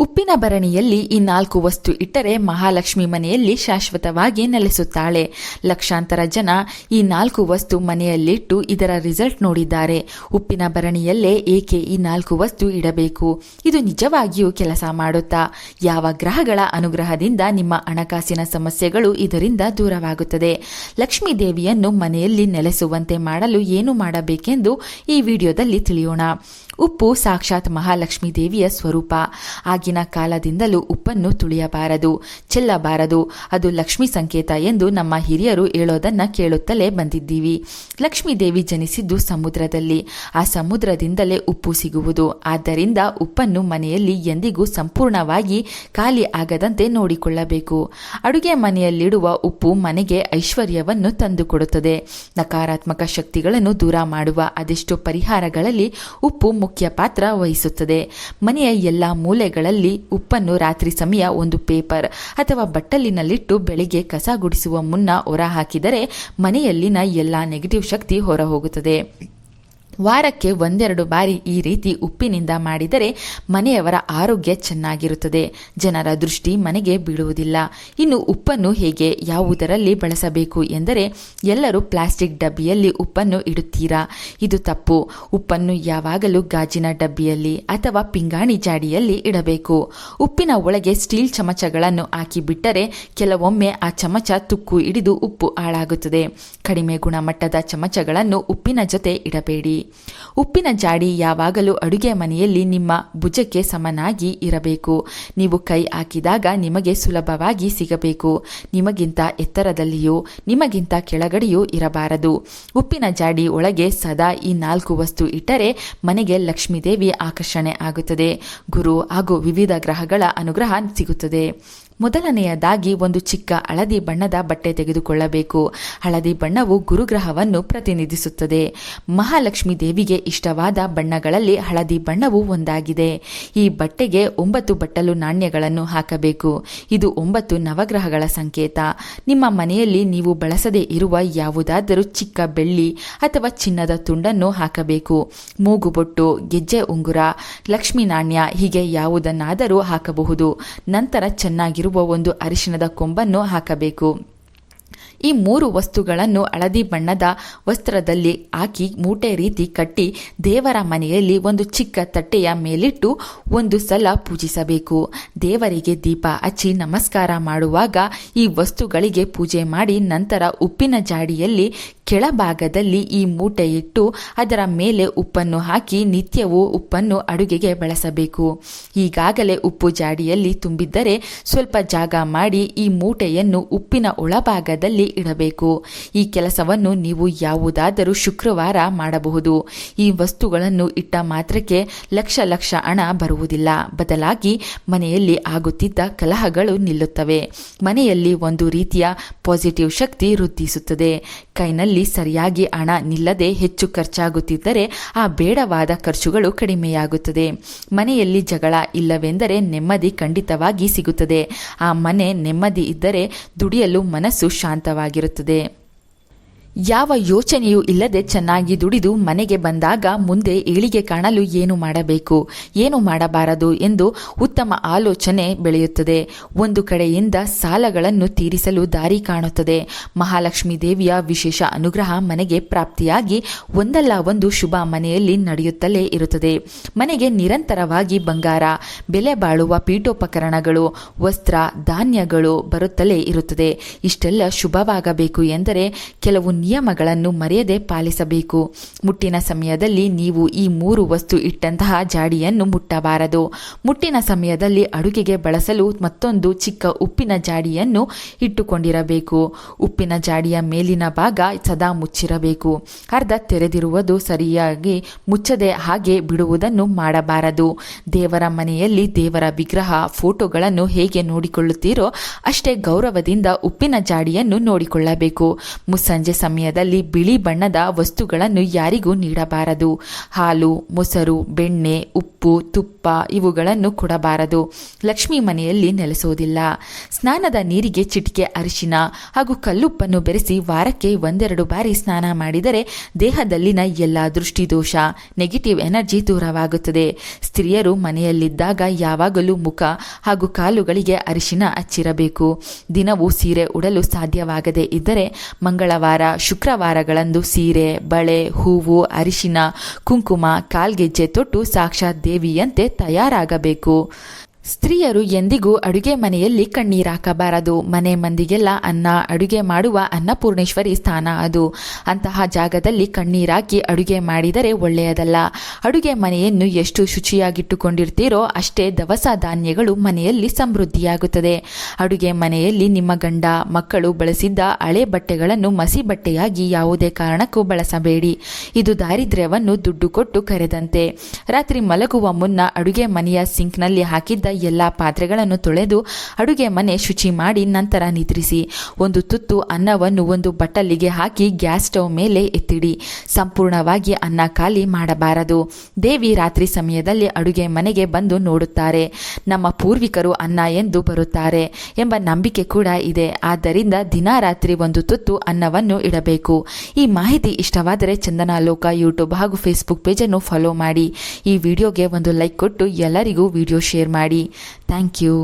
ಉಪ್ಪಿನ ಭರಣಿಯಲ್ಲಿ ಈ 4 ವಸ್ತು ಇಟ್ಟರೆ ಮಹಾಲಕ್ಷ್ಮಿ ಮನೆಯಲ್ಲಿ ಶಾಶ್ವತವಾಗಿ ನೆಲೆಸುತ್ತಾಳೆ. ಲಕ್ಷಾಂತರ ಜನ ಈ 4 ವಸ್ತು ಮನೆಯಲ್ಲಿಟ್ಟು ಇದರ ರಿಸಲ್ಟ್ ನೋಡಿದ್ದಾರೆ. ಉಪ್ಪಿನ ಭರಣಿಯಲ್ಲೇ ಏಕೆ ಈ 4 ವಸ್ತು ಇಡಬೇಕು? ಇದು ನಿಜವಾಗಿಯೂ ಕೆಲಸ ಮಾಡುತ್ತಾ? ಯಾವ ಗ್ರಹಗಳ ಅನುಗ್ರಹದಿಂದ ನಿಮ್ಮ ಹಣಕಾಸಿನ ಸಮಸ್ಯೆಗಳು ಇದರಿಂದ ದೂರವಾಗುತ್ತದೆ? ಲಕ್ಷ್ಮೀ ದೇವಿಯನ್ನು ಮನೆಯಲ್ಲಿ ನೆಲೆಸುವಂತೆ ಮಾಡಲು ಏನು ಮಾಡಬೇಕೆಂದು ಈ ವಿಡಿಯೋದಲ್ಲಿ ತಿಳಿಯೋಣ. ಉಪ್ಪು ಸಾಕ್ಷಾತ್ ಮಹಾಲಕ್ಷ್ಮೀ ದೇವಿಯ ಸ್ವರೂಪ. ಆಗಿನ ಕಾಲದಿಂದಲೂ ಉಪ್ಪನ್ನು ತುಳಿಯಬಾರದು, ಚೆಲ್ಲಬಾರದು. ಅದು ಲಕ್ಷ್ಮಿ ಸಂಕೇತ ಎಂದು ನಮ್ಮ ಹಿರಿಯರು ಹೇಳೋದನ್ನ ಕೇಳುತ್ತಲೇ ಬಂದಿದ್ದೀವಿ. ಲಕ್ಷ್ಮೀ ದೇವಿ ಜನಿಸಿದ್ದು ಸಮುದ್ರದಲ್ಲಿ. ಆ ಸಮುದ್ರದಿಂದಲೇ ಉಪ್ಪು ಸಿಗುವುದು. ಆದ್ದರಿಂದ ಉಪ್ಪನ್ನು ಮನೆಯಲ್ಲಿ ಎಂದಿಗೂ ಸಂಪೂರ್ಣವಾಗಿ ಖಾಲಿ ಆಗದಂತೆ ನೋಡಿಕೊಳ್ಳಬೇಕು. ಅಡುಗೆ ಮನೆಯಲ್ಲಿಡುವ ಉಪ್ಪು ಮನೆಗೆ ಐಶ್ವರ್ಯವನ್ನು ತಂದುಕೊಡುತ್ತದೆ. ನಕಾರಾತ್ಮಕ ಶಕ್ತಿಗಳನ್ನು ದೂರ ಮಾಡುವ ಅದೆಷ್ಟೋ ಪರಿಹಾರಗಳಲ್ಲಿ ಉಪ್ಪು ಮುಖ್ಯ ಪಾತ್ರ ವಹಿಸುತ್ತದೆ. ಮನೆಯ ಎಲ್ಲಾ ಮೂಲೆಗಳಲ್ಲಿ ಉಪ್ಪನ್ನು ರಾತ್ರಿ ಸಮಯ ಒಂದು ಪೇಪರ್ ಅಥವಾ ಬಟ್ಟಲಿನಲ್ಲಿಟ್ಟು ಬೆಳಿಗ್ಗೆ ಕಸ ಗುಡಿಸುವ ಮುನ್ನ ಹೊರ ಹಾಕಿದರೆ ಮನೆಯಲ್ಲಿನ ಎಲ್ಲಾ ನೆಗೆಟಿವ್ ಶಕ್ತಿ ಹೊರ ಹೋಗುತ್ತದೆ. ವಾರಕ್ಕೆ 1-2 ಬಾರಿ ಈ ರೀತಿ ಉಪ್ಪಿನಿಂದ ಮಾಡಿದರೆ ಮನೆಯವರ ಆರೋಗ್ಯ ಚೆನ್ನಾಗಿರುತ್ತದೆ. ಜನರ ದೃಷ್ಟಿ ಮನೆಗೆ ಬೀಳುವುದಿಲ್ಲ. ಇನ್ನು ಉಪ್ಪನ್ನು ಹೇಗೆ, ಯಾವುದರಲ್ಲಿ ಬಳಸಬೇಕು ಎಂದರೆ, ಎಲ್ಲರೂ ಪ್ಲಾಸ್ಟಿಕ್ ಡಬ್ಬಿಯಲ್ಲಿ ಉಪ್ಪನ್ನು ಇಡುತ್ತೀರಾ? ಇದು ತಪ್ಪು. ಉಪ್ಪನ್ನು ಯಾವಾಗಲೂ ಗಾಜಿನ ಡಬ್ಬಿಯಲ್ಲಿ ಅಥವಾ ಪಿಂಗಾಣಿ ಜಾಡಿಯಲ್ಲಿ ಇಡಬೇಕು. ಉಪ್ಪಿನ ಒಳಗೆ ಸ್ಟೀಲ್ ಚಮಚಗಳನ್ನು ಹಾಕಿಬಿಟ್ಟರೆ ಕೆಲವೊಮ್ಮೆ ಆ ಚಮಚ ತುಕ್ಕು ಹಿಡಿದು ಉಪ್ಪು ಹಾಳಾಗುತ್ತದೆ. ಕಡಿಮೆ ಗುಣಮಟ್ಟದ ಚಮಚಗಳನ್ನು ಉಪ್ಪಿನ ಜೊತೆ ಇಡಬೇಡಿ. ಉಪ್ಪಿನ ಜಾಡಿ ಯಾವಾಗಲೂ ಅಡುಗೆ ಮನೆಯಲ್ಲಿ ನಿಮ್ಮ ಭುಜಕ್ಕೆ ಸಮನಾಗಿ ಇರಬೇಕು. ನೀವು ಕೈ ಹಾಕಿದಾಗ ನಿಮಗೆ ಸುಲಭವಾಗಿ ಸಿಗಬೇಕು. ನಿಮಗಿಂತ ಎತ್ತರದಲ್ಲಿಯೂ ನಿಮಗಿಂತ ಕೆಳಗಡೆಯೂ ಇರಬಾರದು. ಉಪ್ಪಿನ ಜಾಡಿ ಒಳಗೆ ಸದಾ ಈ 4 ವಸ್ತು ಇಟ್ಟರೆ ಮನೆಗೆ ಲಕ್ಷ್ಮೀದೇವಿ ಆಕರ್ಷಣೆ ಆಗುತ್ತದೆ. ಗುರು ಹಾಗೂ ವಿವಿಧ ಗ್ರಹಗಳ ಅನುಗ್ರಹ ಸಿಗುತ್ತದೆ. ಮೊದಲನೆಯದಾಗಿ ಒಂದು ಚಿಕ್ಕ ಹಳದಿ ಬಣ್ಣದ ಬಟ್ಟೆ ತೆಗೆದುಕೊಳ್ಳಬೇಕು. ಹಳದಿ ಬಣ್ಣವು ಗುರುಗ್ರಹವನ್ನು ಪ್ರತಿನಿಧಿಸುತ್ತದೆ. ಮಹಾಲಕ್ಷ್ಮೀ ದೇವಿಗೆ ಇಷ್ಟವಾದ ಬಣ್ಣಗಳಲ್ಲಿ ಹಳದಿ ಬಣ್ಣವು ಒಂದಾಗಿದೆ. ಈ ಬಟ್ಟೆಗೆ 9 ಬಟ್ಟಲು ನಾಣ್ಯಗಳನ್ನು ಹಾಕಬೇಕು. ಇದು 9 ನವಗ್ರಹಗಳ ಸಂಕೇತ. ನಿಮ್ಮ ಮನೆಯಲ್ಲಿ ನೀವು ಬಳಸದೇ ಇರುವ ಯಾವುದಾದರೂ ಚಿಕ್ಕ ಬೆಳ್ಳಿ ಅಥವಾ ಚಿನ್ನದ ತುಂಡನ್ನು ಹಾಕಬೇಕು. ಮೂಗುಬೊಟ್ಟು, ಗೆಜ್ಜೆ ಉಂಗುರ, ಲಕ್ಷ್ಮೀ ನಾಣ್ಯ ಹೀಗೆ ಯಾವುದನ್ನಾದರೂ ಹಾಕಬಹುದು. ನಂತರ ಚೆನ್ನಾಗಿರುವ ಒಂದು ಅರಿಶಿಣದ ಕೊಂಬನ್ನು ಹಾಕಬೇಕು. ಈ 3 ವಸ್ತುಗಳನ್ನು ಹಳದಿ ಬಣ್ಣದ ವಸ್ತ್ರದಲ್ಲಿ ಹಾಕಿ ಮೂಟೆ ರೀತಿ ಕಟ್ಟಿ ದೇವರ ಮನೆಯಲ್ಲಿ ಒಂದು ಚಿಕ್ಕ ತಟ್ಟೆಯ ಮೇಲಿಟ್ಟು 1 ಸಲ ಪೂಜಿಸಬೇಕು. ದೇವರಿಗೆ ದೀಪ ಹಚ್ಚಿ ನಮಸ್ಕಾರ ಮಾಡುವಾಗ ಈ ವಸ್ತುಗಳಿಗೆ ಪೂಜೆ ಮಾಡಿ ನಂತರ ಉಪ್ಪಿನ ಜಾಡಿಯಲ್ಲಿ ಕೆಳಭಾಗದಲ್ಲಿ ಈ ಮೂಟೆ ಇಟ್ಟು ಅದರ ಮೇಲೆ ಉಪ್ಪನ್ನು ಹಾಕಿ ನಿತ್ಯವೂ ಉಪ್ಪನ್ನು ಅಡುಗೆಗೆ ಬಳಸಬೇಕು. ಈಗಾಗಲೇ ಉಪ್ಪು ಜಾಡಿಯಲ್ಲಿ ತುಂಬಿದ್ದರೆ ಸ್ವಲ್ಪ ಜಾಗ ಮಾಡಿ ಈ ಮೂಟೆಯನ್ನು ಉಪ್ಪಿನ ಒಳಭಾಗದಲ್ಲಿ ಇಡಬೇಕು. ಈ ಕೆಲಸವನ್ನು ನೀವು ಯಾವುದಾದರೂ ಶುಕ್ರವಾರ ಮಾಡಬಹುದು. ಈ ವಸ್ತುಗಳನ್ನು ಇಟ್ಟ ಮಾತ್ರಕ್ಕೆ ಲಕ್ಷ ಹಣ ಬರುವುದಿಲ್ಲ. ಬದಲಾಗಿ ಮನೆಯಲ್ಲಿ ಆಗುತ್ತಿದ್ದ ಕಲಹಗಳು ನಿಲ್ಲುತ್ತವೆ. ಮನೆಯಲ್ಲಿ ಒಂದು ರೀತಿಯ ಪಾಸಿಟಿವ್ ಶಕ್ತಿ ವೃದ್ಧಿಸುತ್ತದೆ. ಕೈನಲ್ಲಿ ಸರಿಯಾಗಿ ಹಣ ನಿಲ್ಲದೆ ಹೆಚ್ಚು ಖರ್ಚಾಗುತ್ತಿದ್ದರೆ ಆ ಬೇಡವಾದ ಖರ್ಚುಗಳು ಕಡಿಮೆಯಾಗುತ್ತದೆ. ಮನೆಯಲ್ಲಿ ಜಗಳ ಇಲ್ಲವೆಂದರೆ ನೆಮ್ಮದಿ ಖಂಡಿತವಾಗಿ ಸಿಗುತ್ತದೆ. ಆ ಮನೆ ನೆಮ್ಮದಿ ಇದ್ದರೆ ದುಡಿಯಲು ಮನಸ್ಸು ಶಾಂತವಾಗಿರುತ್ತದೆ. ಯಾವ ಯೋಚನೆಯೂ ಇಲ್ಲದೆ ಚೆನ್ನಾಗಿ ದುಡಿದು ಮನೆಗೆ ಬಂದಾಗ ಮುಂದೆ ಏಳಿಗೆ ಕಾಣಲು ಏನು ಮಾಡಬೇಕು, ಏನು ಮಾಡಬಾರದು ಎಂದು ಉತ್ತಮ ಆಲೋಚನೆ ಬೆಳೆಯುತ್ತದೆ. ಒಂದು ಕಡೆಯಿಂದ ಸಾಲಗಳನ್ನು ತೀರಿಸಲು ದಾರಿ ಕಾಣುತ್ತದೆ. ಮಹಾಲಕ್ಷ್ಮೀ ದೇವಿಯ ವಿಶೇಷ ಅನುಗ್ರಹ ಮನೆಗೆ ಪ್ರಾಪ್ತಿಯಾಗಿ ಒಂದಲ್ಲ ಒಂದು ಶುಭ ಮನೆಯಲ್ಲಿ ನಡೆಯುತ್ತಲೇ ಇರುತ್ತದೆ. ಮನೆಗೆ ನಿರಂತರವಾಗಿ ಬಂಗಾರ, ಬೆಲೆ ಬಾಳುವ ಪೀಠೋಪಕರಣಗಳು, ವಸ್ತ್ರ, ಧಾನ್ಯಗಳು ಬರುತ್ತಲೇ ಇರುತ್ತದೆ. ಇಷ್ಟೆಲ್ಲ ಶುಭವಾಗಬೇಕು ಎಂದರೆ ಕೆಲವು ನಿಯಮಗಳನ್ನು ಮರೆಯದೆ ಪಾಲಿಸಬೇಕು. ಮುಟ್ಟಿನ ಸಮಯದಲ್ಲಿ ನೀವು ಈ 3 ವಸ್ತು ಇಟ್ಟಂತಹ ಜಾಡಿಯನ್ನು ಮುಟ್ಟಬಾರದು. ಮುಟ್ಟಿನ ಸಮಯದಲ್ಲಿ ಅಡುಗೆಗೆ ಬಳಸಲು ಮತ್ತೊಂದು ಚಿಕ್ಕ ಉಪ್ಪಿನ ಜಾಡಿಯನ್ನು ಇಟ್ಟುಕೊಂಡಿರಬೇಕು. ಉಪ್ಪಿನ ಜಾಡಿಯ ಮೇಲಿನ ಭಾಗ ಸದಾ ಮುಚ್ಚಿರಬೇಕು. ಅರ್ಧ ತೆರೆದಿರುವುದು ಸರಿಯಾಗಿ ಮುಚ್ಚದೆ ಹಾಗೆ ಬಿಡುವುದನ್ನು ಮಾಡಬಾರದು. ದೇವರ ಮನೆಯಲ್ಲಿ ದೇವರ ವಿಗ್ರಹ, ಫೋಟೋಗಳನ್ನು ಹೇಗೆ ನೋಡಿಕೊಳ್ಳುತ್ತೀರೋ ಅಷ್ಟೇ ಗೌರವದಿಂದ ಉಪ್ಪಿನ ಜಾಡಿಯನ್ನು ನೋಡಿಕೊಳ್ಳಬೇಕು. ಮುಸ್ಸಂಜೆ ಸಮಯದಲ್ಲಿ ಬಿಳಿ ಬಣ್ಣದ ವಸ್ತುಗಳನ್ನು ಯಾರಿಗೂ ನೀಡಬಾರದು. ಹಾಲು, ಮೊಸರು, ಬೆಣ್ಣೆ, ಉಪ್ಪು, ತುಪ್ಪ ಇವುಗಳನ್ನು ಕೊಡಬಾರದು. ಲಕ್ಷ್ಮಿ ಮನೆಯಲ್ಲಿ ನೆಲೆಸೋದಿಲ್ಲ. ಸ್ನಾನದ ನೀರಿಗೆ ಚಿಟಿಕೆ ಅರಿಶಿನ ಹಾಗೂ ಕಲ್ಲುಪ್ಪನ್ನು ಬೆರೆಸಿ ವಾರಕ್ಕೆ 1-2 ಬಾರಿ ಸ್ನಾನ ಮಾಡಿದರೆ ದೇಹದಲ್ಲಿನ ಎಲ್ಲ ದೃಷ್ಟಿದೋಷ, ನೆಗೆಟಿವ್ ಎನರ್ಜಿ ದೂರವಾಗುತ್ತದೆ. ಸ್ತ್ರೀಯರು ಮನೆಯಲ್ಲಿದ್ದಾಗ ಯಾವಾಗಲೂ ಮುಖ ಹಾಗೂ ಕಾಲುಗಳಿಗೆ ಅರಿಶಿನ ಹಚ್ಚಿರಬೇಕು. ದಿನವೂ ಸೀರೆ ಉಡಲು ಸಾಧ್ಯವಾಗದೇ ಇದ್ದರೆ ಮಂಗಳವಾರ, ಶುಕ್ರವಾರಗಳಂದು ಸೀರೆ, ಬಳೆ, ಹೂವು, ಅರಿಶಿನ, ಕುಂಕುಮ, ಕಾಲ್ಗೆಜ್ಜೆ ತೊಟ್ಟು ಸಾಕ್ಷಾತ್ ದೇವಿಯಂತೆ ತಯಾರಾಗಬೇಕು. ಸ್ತ್ರೀಯರು ಎಂದಿಗೂ ಅಡುಗೆ ಮನೆಯಲ್ಲಿ ಕಣ್ಣೀರಾಕಬಾರದು. ಮನೆ ಮಂದಿಗೆಲ್ಲ ಅನ್ನ ಅಡುಗೆ ಮಾಡುವ ಅನ್ನಪೂರ್ಣೇಶ್ವರಿ ಸ್ಥಾನ ಅದು. ಅಂತಹ ಜಾಗದಲ್ಲಿ ಕಣ್ಣೀರಾಕಿ ಅಡುಗೆ ಮಾಡಿದರೆ ಒಳ್ಳೆಯದಲ್ಲ. ಅಡುಗೆ ಮನೆಯನ್ನು ಎಷ್ಟು ಶುಚಿಯಾಗಿಟ್ಟುಕೊಂಡಿರ್ತೀರೋ ಅಷ್ಟೇ ದವಸ ಧಾನ್ಯಗಳು ಮನೆಯಲ್ಲಿ ಸಮೃದ್ಧಿಯಾಗುತ್ತದೆ. ಅಡುಗೆ ಮನೆಯಲ್ಲಿ ನಿಮ್ಮ ಗಂಡ, ಮಕ್ಕಳು ಬಳಸಿದ್ದ ಹಳೆ ಬಟ್ಟೆಗಳನ್ನು ಮಸಿ ಬಟ್ಟೆಯಾಗಿ ಯಾವುದೇ ಕಾರಣಕ್ಕೂ ಬಳಸಬೇಡಿ. ಇದು ದಾರಿದ್ರ್ಯವನ್ನು ದುಡ್ಡು ಕೊಟ್ಟು ಕರೆದಂತೆ. ರಾತ್ರಿ ಮಲಗುವ ಮುನ್ನ ಅಡುಗೆ ಮನೆಯ ಸಿಂಕ್ನಲ್ಲಿ ಹಾಕಿದ್ದ ಎಲ್ಲ ಪಾತ್ರೆಗಳನ್ನು ತೊಳೆದು ಅಡುಗೆ ಮನೆ ಶುಚಿ ಮಾಡಿ ನಂತರ ನಿದ್ರಿಸಿ. ಒಂದು ತುತ್ತು ಅನ್ನವನ್ನು ಒಂದು ಬಟ್ಟಲಿಗೆ ಹಾಕಿ ಗ್ಯಾಸ್ ಸ್ಟವ್ ಮೇಲೆ ಎತ್ತಿಡಿ. ಸಂಪೂರ್ಣವಾಗಿ ಅನ್ನ ಖಾಲಿ ಮಾಡಬಾರದು. ದೇವಿ ರಾತ್ರಿ ಸಮಯದಲ್ಲಿ ಅಡುಗೆ ಮನೆಗೆ ಬಂದು ನೋಡುತ್ತಾರೆ. ನಮ್ಮ ಪೂರ್ವಿಕರು ಅನ್ನ ಎಂದು ಬರುತ್ತಾರೆ ಎಂಬ ನಂಬಿಕೆ ಕೂಡ ಇದೆ. ಆದ್ದರಿಂದ ದಿನ ರಾತ್ರಿ ಒಂದು ತುತ್ತು ಅನ್ನವನ್ನು ಇಡಬೇಕು. ಈ ಮಾಹಿತಿ ಇಷ್ಟವಾದರೆ ಚಂದನ ಲೋಕ ಯೂಟ್ಯೂಬ್ ಹಾಗೂ ಫೇಸ್ಬುಕ್ ಪೇಜನ್ನು ಫಾಲೋ ಮಾಡಿ. ಈ ವಿಡಿಯೋಗೆ ಒಂದು ಲೈಕ್ ಕೊಟ್ಟು ಎಲ್ಲರಿಗೂ ವಿಡಿಯೋ ಶೇರ್ ಮಾಡಿ. Thank you.